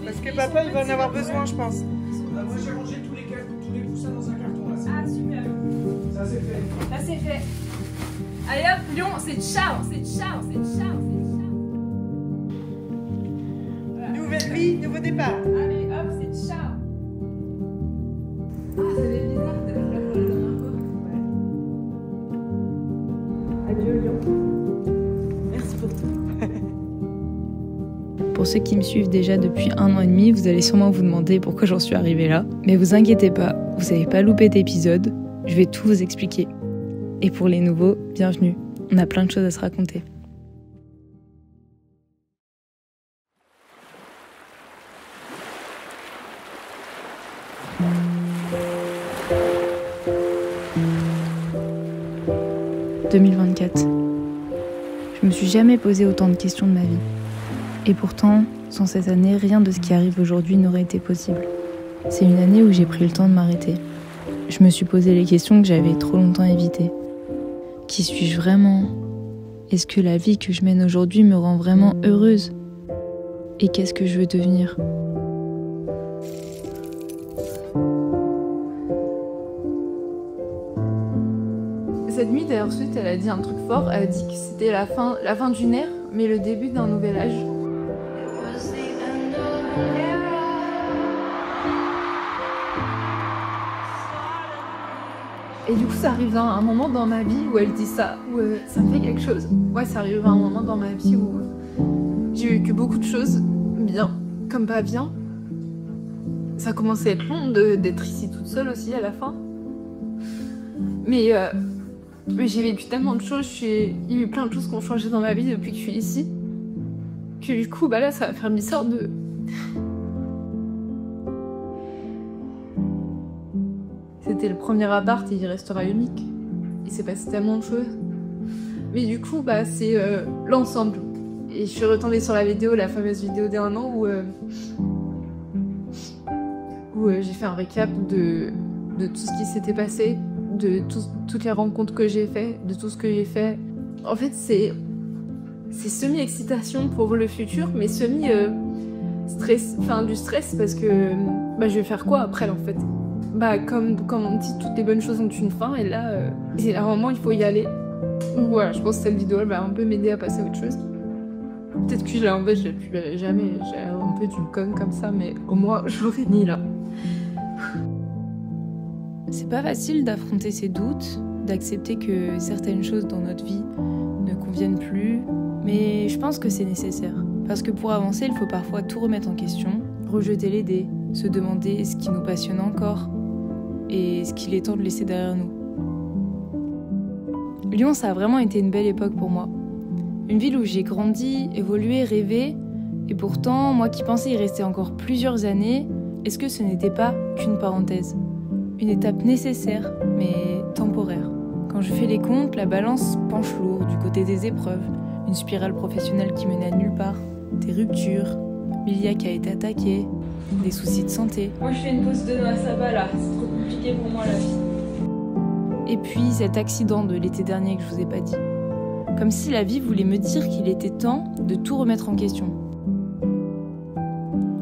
Parce que papa, il va en avoir besoin, je pense. Moi, j'ai rangé tous les poussins dans un carton, là. Ah, super. Ça, c'est fait. Ça, c'est fait. Allez hop, Lyon, c'est ciao, c'est ciao, c'est ciao, c'est ciao. Nouvelle vie, nouveau départ. Allez hop, c'est ciao. Ah, ça fait bizarre de faire la dernière fois. Ouais. Adieu, Lyon. Merci pour tout. Pour ceux qui me suivent déjà depuis 1 an et demi, vous allez sûrement vous demander pourquoi j'en suis arrivée là. Mais vous inquiétez pas, vous n'avez pas loupé d'épisode, je vais tout vous expliquer. Et pour les nouveaux, bienvenue, on a plein de choses à se raconter. « 2024. Je me suis jamais posé autant de questions de ma vie. Et pourtant, sans cette année, rien de ce qui arrive aujourd'hui n'aurait été possible. C'est une année où j'ai pris le temps de m'arrêter. Je me suis posé les questions que j'avais trop longtemps évitées. Qui suis-je vraiment ? Est-ce que la vie que je mène aujourd'hui me rend vraiment heureuse ? Et qu'est-ce que je veux devenir ? Cette nuit, d'ailleurs, ensuite, elle a dit un truc fort. Elle a dit que c'était la fin d'une ère, mais le début d'un nouvel âge. Et du coup, ça arrive à un moment dans ma vie où elle dit ça, où ça me fait quelque chose. Ouais, ça arrive à un moment dans ma vie où j'ai vécu beaucoup de choses, bien comme pas bien. Ça commençait à être long d'être ici toute seule aussi à la fin. Mais j'ai vécu tellement de choses, il y a eu plein de choses qui ont changé dans ma vie depuis que je suis ici. Que du coup, bah là, ça va faire une sorte de... C'était le premier appart et il restera unique. Il s'est passé tellement de choses. Mais du coup, bah, c'est l'ensemble. Et je suis retombée sur la vidéo, la fameuse vidéo d'1 an où j'ai fait un récap de tout ce qui s'était passé, de toutes les rencontres que j'ai faites, de tout ce que j'ai fait. En fait, c'est semi-excitation pour le futur, mais semi-stress, du stress parce que bah, je vais faire quoi après en fait. Bah, comme on dit, toutes les bonnes choses ont une fin, et là, c'est un moment, il faut y aller. Donc voilà, je pense que cette vidéo, elle va un peu m'aider à passer à autre chose. Peut-être que je l'ai jamais, j'ai un peu d'une conne comme ça, mais au moins, je l'aurais mis là. C'est pas facile d'affronter ses doutes, d'accepter que certaines choses dans notre vie ne conviennent plus, mais je pense que c'est nécessaire. Parce que pour avancer, il faut parfois tout remettre en question, rejeter les dés, se demander ce qui nous passionne encore et ce qu'il est temps de laisser derrière nous. Lyon, ça a vraiment été une belle époque pour moi. Une ville où j'ai grandi, évolué, rêvé, et pourtant, moi qui pensais y rester encore plusieurs années, est-ce que ce n'était pas qu'une parenthèse ? Une étape nécessaire, mais temporaire. Quand je fais les comptes, la balance penche lourd du côté des épreuves, une spirale professionnelle qui menait à nulle part, des ruptures, Milia qui a été attaquée, des soucis de santé. Moi, je fais une pause de noix, ça va là, c'est trop compliqué pour moi la vie. Et puis cet accident de l'été dernier que je vous ai pas dit. Comme si la vie voulait me dire qu'il était temps de tout remettre en question.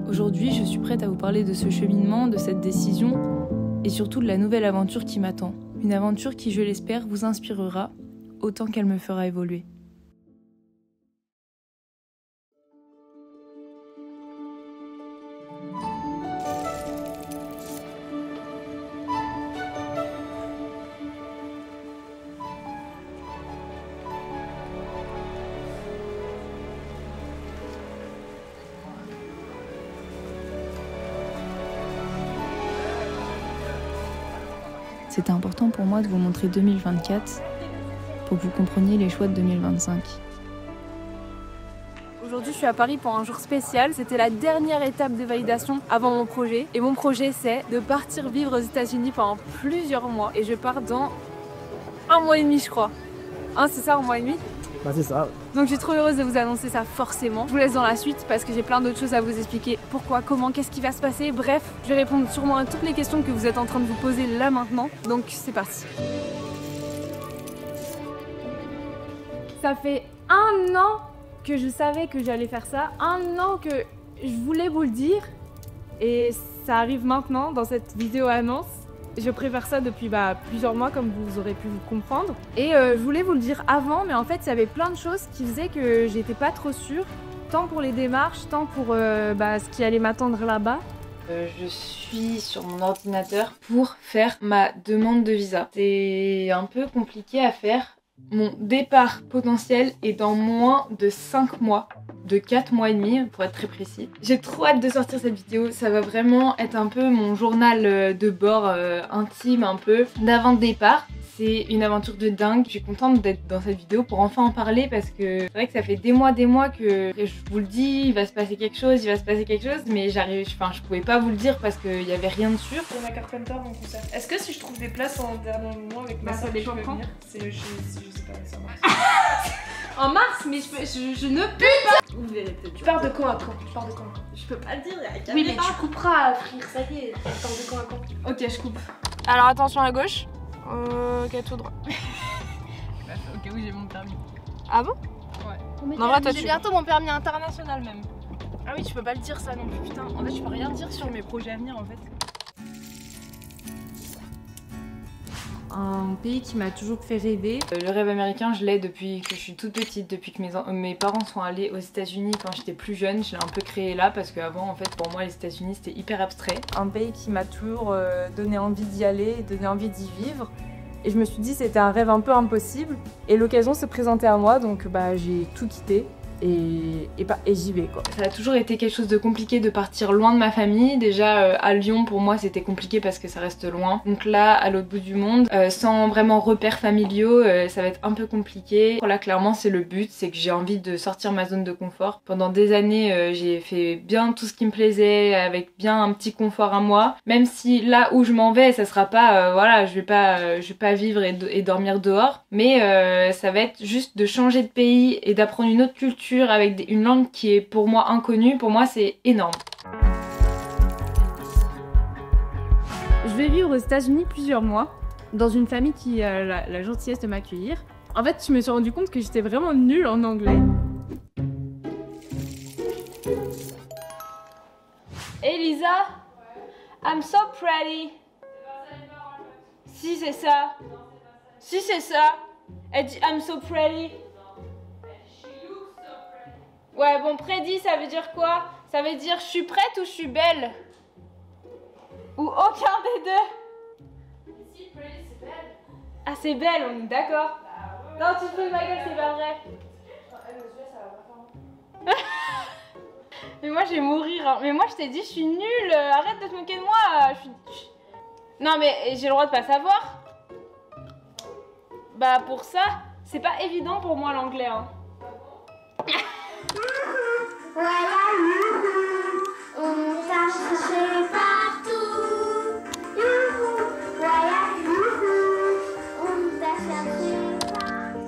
Aujourd'hui, je suis prête à vous parler de ce cheminement, de cette décision, et surtout de la nouvelle aventure qui m'attend. Une aventure qui, je l'espère, vous inspirera autant qu'elle me fera évoluer. C'était important pour moi de vous montrer 2024 pour que vous compreniez les choix de 2025. Aujourd'hui, je suis à Paris pour un jour spécial. C'était la dernière étape de validation avant mon projet. Et mon projet, c'est de partir vivre aux États-Unis pendant plusieurs mois. Et je pars dans 1 mois et demi, je crois. Hein, c'est ça, 1 mois et demi ? Bah, c'est ça. Donc je suis trop heureuse de vous annoncer ça forcément. Je vous laisse dans la suite parce que j'ai plein d'autres choses à vous expliquer. Pourquoi, comment, qu'est-ce qui va se passer. Bref, je vais répondre sûrement à toutes les questions que vous êtes en train de vous poser là maintenant. Donc c'est parti. Ça fait 1 an que je savais que j'allais faire ça. 1 an que Je voulais vous le dire et ça arrive maintenant dans cette vidéo annonce. Je prépare ça depuis plusieurs mois comme vous aurez pu vous comprendre. Et je voulais vous le dire avant, mais en fait il y avait plein de choses qui faisaient que j'étais pas trop sûre. Tant pour les démarches, tant pour ce qui allait m'attendre là-bas. Je suis sur mon ordinateur pour faire ma demande de visa. C'est un peu compliqué à faire. Mon départ potentiel est dans moins de 5 mois. De 4 mois et demi pour être très précis. J'ai trop hâte de sortir cette vidéo, ça va vraiment être un peu mon journal de bord intime un peu d'avant le départ. C'est une aventure de dingue, je suis contente d'être dans cette vidéo pour enfin en parler parce que c'est vrai que ça fait des mois que je vous le dis, il va se passer quelque chose, mais je pouvais pas vous le dire parce qu'il y avait rien de sûr. On a Carpenter mon concert. Est-ce que si je trouve des places en dernier moment avec ma soeur, je peux venir? Je sais pas, ça marche. En mars, mais je ne peux pas. Vous verrez peut-être. Tu pars de quand à quand? Je peux pas le dire, il y a Oui, mais tu couperas, frère, ça y est. Tu pars de quand à quand? Ok, je coupe. Alors attention à gauche. Ok, tout droit. Ok, oui, j'ai mon permis. Ah bon? Ouais. Non, là, toi, j'ai bientôt mon permis international même. Ah oui, tu peux pas le dire ça non plus, putain. En fait, je peux rien dire sur mes projets à venir en fait. Un pays qui m'a toujours fait rêver. Le rêve américain, je l'ai depuis que je suis toute petite, depuis que mes parents sont allés aux États-Unis quand j'étais plus jeune. Je l'ai un peu créé là parce qu'avant, en fait, pour moi, les États-Unis c'était hyper abstrait. Un pays qui m'a toujours donné envie d'y aller, donné envie d'y vivre. Et je me suis dit c'était un rêve un peu impossible. Et l'occasion se présentait à moi, donc j'ai tout quitté. Et j'y vais quoi. Ça a toujours été quelque chose de compliqué de partir loin de ma famille. Déjà à Lyon pour moi c'était compliqué parce que ça reste loin. Donc là à l'autre bout du monde, sans vraiment repères familiaux, ça va être un peu compliqué. Là clairement c'est le but, c'est que j'ai envie de sortir ma zone de confort. Pendant des années j'ai fait bien tout ce qui me plaisait avec bien un petit confort à moi. Même si là où je m'en vais ça sera pas, voilà je vais pas vivre et dormir dehors. Mais ça va être juste de changer de pays et d'apprendre une autre culture avec une langue qui est pour moi inconnue, pour moi c'est énorme. Je vais vivre aux États-Unis plusieurs mois, dans une famille qui a la gentillesse de m'accueillir. En fait, je me suis rendu compte que j'étais vraiment nulle en anglais. Elisa, I'm so pretty. Si c'est ça. Si c'est ça. Elle dit I'm so pretty. Ouais, bon, prédit, ça veut dire quoi? Ça veut dire je suis prête ou je suis belle? Ou aucun des deux? Si, pretty, c'est belle. Ah, c'est belle, on est d'accord. Non, tu te fous de ma gueule, c'est pas vrai. Mais moi, je vais mourir. Hein. Mais moi, je t'ai dit, je suis nulle. Arrête de te moquer de moi. Non, mais j'ai le droit de pas savoir. Bah, pour ça, c'est pas évident pour moi l'anglais. Hein. On t'a cherché partout. On t'a cherché partout.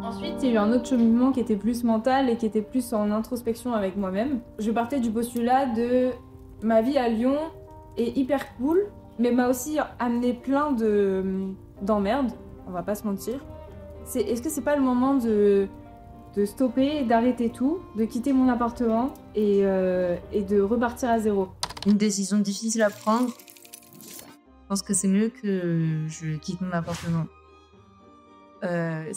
Ensuite, il y a eu un autre cheminement qui était plus mental et qui était plus en introspection avec moi-même. Je partais du postulat de ma vie à Lyon est hyper cool, mais m'a aussi amené plein d'emmerdes, on va pas se mentir. Est-ce que c'est pas le moment de stopper, d'arrêter tout, de quitter mon appartement et de repartir à zéro? Une décision difficile à prendre. Je pense que c'est mieux que je quitte mon appartement. Je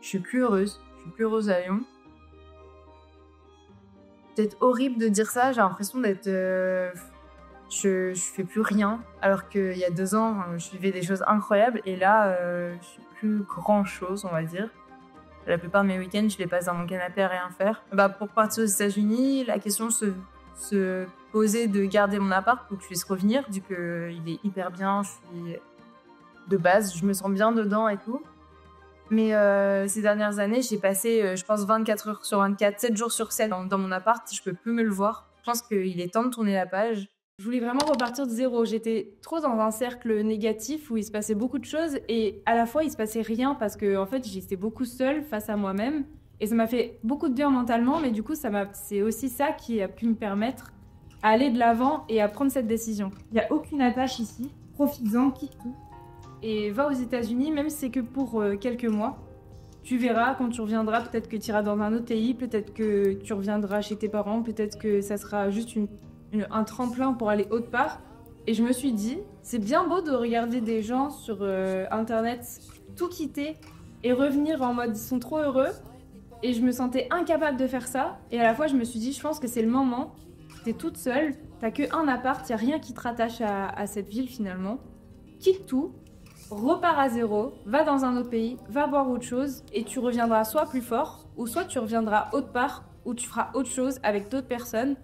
suis plus heureuse. Je suis plus heureuse à Lyon. C'est horrible de dire ça, j'ai l'impression d'être... Je fais plus rien, alors qu'il y a 2 ans, je vivais des choses incroyables, et là, je suis plus grand chose, on va dire. La plupart de mes week-ends, je les passe dans mon canapé à rien faire. Pour partir aux États-Unis, la question se posait de garder mon appart pour que je puisse revenir, vu qu'il est hyper bien, je suis de base, je me sens bien dedans et tout. Mais ces dernières années, j'ai passé, je pense, 24 heures sur 24, 7 jours sur 7 dans mon appart, je peux plus me le voir. Je pense qu'il est temps de tourner la page. Je voulais vraiment repartir de zéro. J'étais trop dans un cercle négatif où il se passait beaucoup de choses et à la fois il se passait rien parce que en fait j'étais beaucoup seule face à moi-même et ça m'a fait beaucoup de bien mentalement, mais du coup c'est aussi ça qui a pu me permettre à aller de l'avant et à prendre cette décision. Il n'y a aucune attache ici, profites-en, quitte tout et va aux États-Unis, même si c'est que pour quelques mois. Tu verras quand tu reviendras, peut-être que tu iras dans un autre pays, peut-être que tu reviendras chez tes parents, peut-être que ça sera juste un tremplin pour aller autre part. Et je me suis dit, c'est bien beau de regarder des gens sur internet tout quitter et revenir en mode ils sont trop heureux. Et je me sentais incapable de faire ça. Et à la fois, je me suis dit, je pense que c'est le moment. T'es toute seule, t'as qu'un appart, y a rien qui te rattache à cette ville finalement. Quitte tout. Repars à zéro, va dans un autre pays, va voir autre chose et tu reviendras soit plus fort ou soit tu reviendras autre part où tu feras autre chose avec d'autres personnes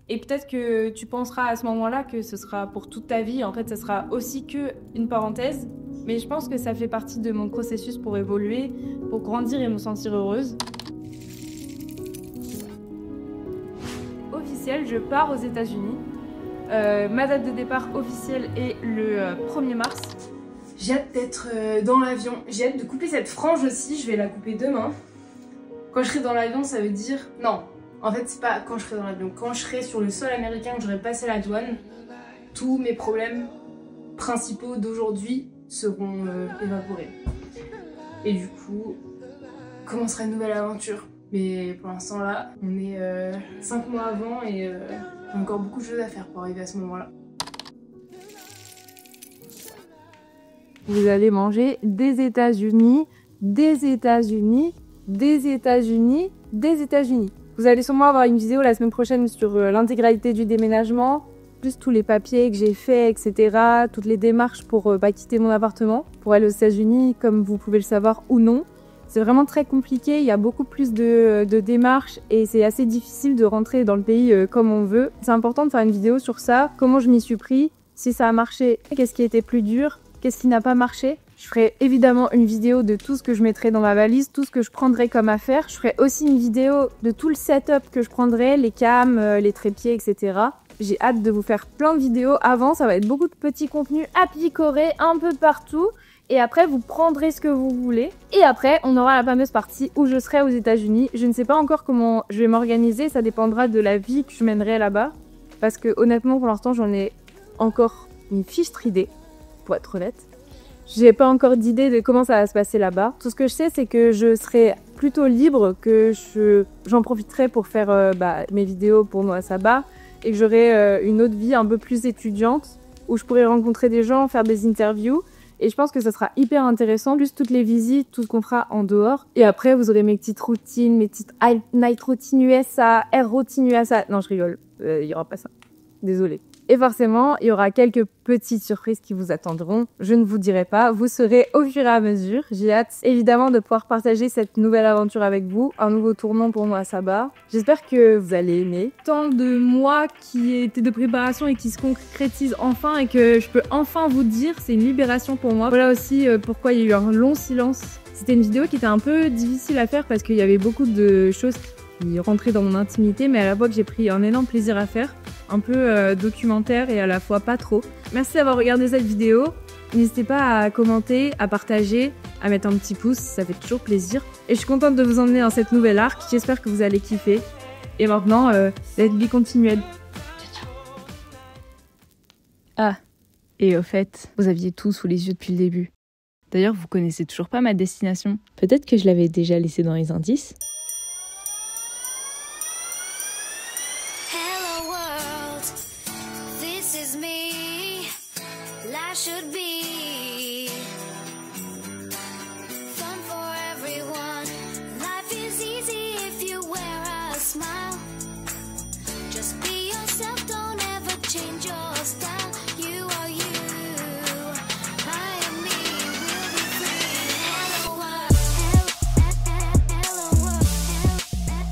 et peut-être que tu penseras à ce moment-là que ce sera pour toute ta vie, en fait ça sera aussi que une parenthèse, mais je pense que ça fait partie de mon processus pour évoluer, pour grandir et me sentir heureuse. Officiel, je pars aux États-Unis. Ma date de départ officielle est le 1er mars. J'ai hâte d'être dans l'avion, j'ai hâte de couper cette frange aussi, je vais la couper demain. Quand je serai dans l'avion, ça veut dire... Non, en fait c'est pas quand je serai dans l'avion, quand je serai sur le sol américain, que j'aurai passé la douane, tous mes problèmes principaux d'aujourd'hui seront évaporés. Et du coup, commencera une nouvelle aventure. Mais pour l'instant là, on est 5 mois avant et il y a encore beaucoup de choses à faire pour arriver à ce moment-là. Vous allez manger des États-Unis, des États-Unis, des États-Unis, des États-Unis. Vous allez sûrement avoir une vidéo la semaine prochaine sur l'intégralité du déménagement, plus tous les papiers que j'ai faits, etc. Toutes les démarches pour quitter mon appartement, pour aller aux États-Unis, comme vous pouvez le savoir ou non. C'est vraiment très compliqué, il y a beaucoup plus de démarches et c'est assez difficile de rentrer dans le pays comme on veut. C'est important de faire une vidéo sur ça, comment je m'y suis pris, si ça a marché, qu'est-ce qui était plus dur, qu'est-ce qui n'a pas marché. Je ferai évidemment une vidéo de tout ce que je mettrai dans ma valise, tout ce que je prendrai comme affaire. Je ferai aussi une vidéo de tout le setup que je prendrai, les cams, les trépieds, etc. J'ai hâte de vous faire plein de vidéos. Avant, ça va être beaucoup de petits contenus à picorer un peu partout. Et après, vous prendrez ce que vous voulez. Et après, on aura la fameuse partie où je serai aux États-Unis. Je ne sais pas encore comment je vais m'organiser. Ça dépendra de la vie que je mènerai là-bas. Parce que honnêtement, pour l'instant, j'en ai encore une fichtre idée, pour être honnête. J'ai pas encore d'idée de comment ça va se passer là-bas. Tout ce que je sais, c'est que je serai plutôt libre, que j'en profiterai pour faire mes vidéos pour Noa Saba et que j'aurai une autre vie un peu plus étudiante où je pourrai rencontrer des gens, faire des interviews. Et je pense que ça sera hyper intéressant, juste toutes les visites, tout ce qu'on fera en dehors. Et après, vous aurez mes petites routines, mes petites night routines USA, air routines USA. Non, je rigole, il y aura pas ça. Désolée. Et forcément, il y aura quelques petites surprises qui vous attendront. Je ne vous dirai pas, vous saurez au fur et à mesure. J'ai hâte évidemment de pouvoir partager cette nouvelle aventure avec vous, un nouveau tournant pour Noa Saba. J'espère que vous allez aimer. Tant de mois qui étaient de préparation et qui se concrétisent enfin et que je peux enfin vous dire, c'est une libération pour moi. Voilà aussi pourquoi il y a eu un long silence. C'était une vidéo qui était un peu difficile à faire parce qu'il y avait beaucoup de choses qui rentraient dans mon intimité, mais à la fois que j'ai pris un énorme plaisir à faire. Un peu documentaire et à la fois pas trop. Merci d'avoir regardé cette vidéo. N'hésitez pas à commenter, à partager, à mettre un petit pouce, ça fait toujours plaisir. Et je suis contente de vous emmener dans cette nouvelle arc. J'espère que vous allez kiffer. Et maintenant, let's be continued. Ciao, ciao. Ah, et au fait, vous aviez tout sous les yeux depuis le début. D'ailleurs, vous connaissez toujours pas ma destination. Peut-être que je l'avais déjà laissé dans les indices. Should be fun for everyone. Life is easy if you wear a smile. Just be yourself, don't ever change your style. You are you, I am me, we'll be free. Hello world, hello world, hello world.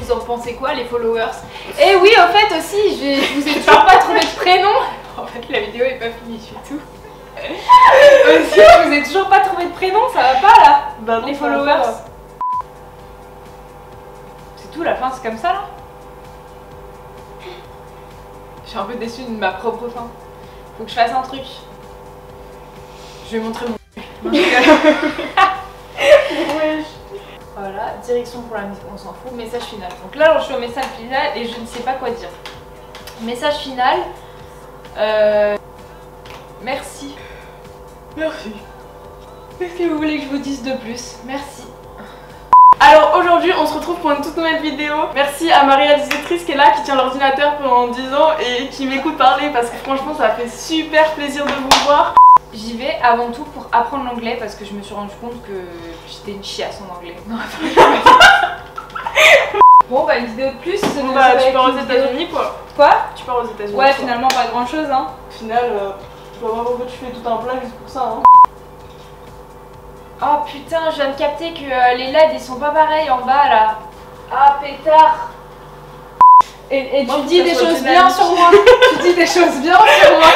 Vous en pensez quoi, les followers? Et oui, en fait aussi, je vous ai toujours pas trouvé de prénom. En fait, la vidéo est pas finie du tout. Aussi, je vous ai toujours pas trouvé de prénom, ça va pas là? Bah non, les followers. C'est tout, la fin c'est comme ça là? Je suis un peu déçue de ma propre fin. Faut que je fasse un truc. je vais montrer mon Voilà, direction pour la musique, on s'en fout, message final. Donc là, je suis au message final et je ne sais pas quoi dire. Message final. Merci. Merci. Qu'est-ce que vous voulez que je vous dise de plus? Merci. Alors aujourd'hui on se retrouve pour une toute nouvelle vidéo. Merci à ma réalisatrice qui est là, qui tient l'ordinateur pendant 10 ans et qui m'écoute parler parce que franchement ça fait super plaisir de vous voir. J'y vais avant tout pour apprendre l'anglais parce que je me suis rendu compte que j'étais une chiasse en anglais. Non, bon bah une vidéo de plus. Bon bah tu pars aux États-Unis quoi. Quoi? Tu pars aux États-Unis. Ouais, finalement pas grand chose hein. Au final, je vois pas pourquoi tu fais tout un plat juste pour ça hein. Oh putain, je viens de capter que les LED ils sont pas pareils en bas là. Ah pétard. Et Moi, tu dis des choses dynamique. bien sur moi. Tu dis des choses bien sur moi.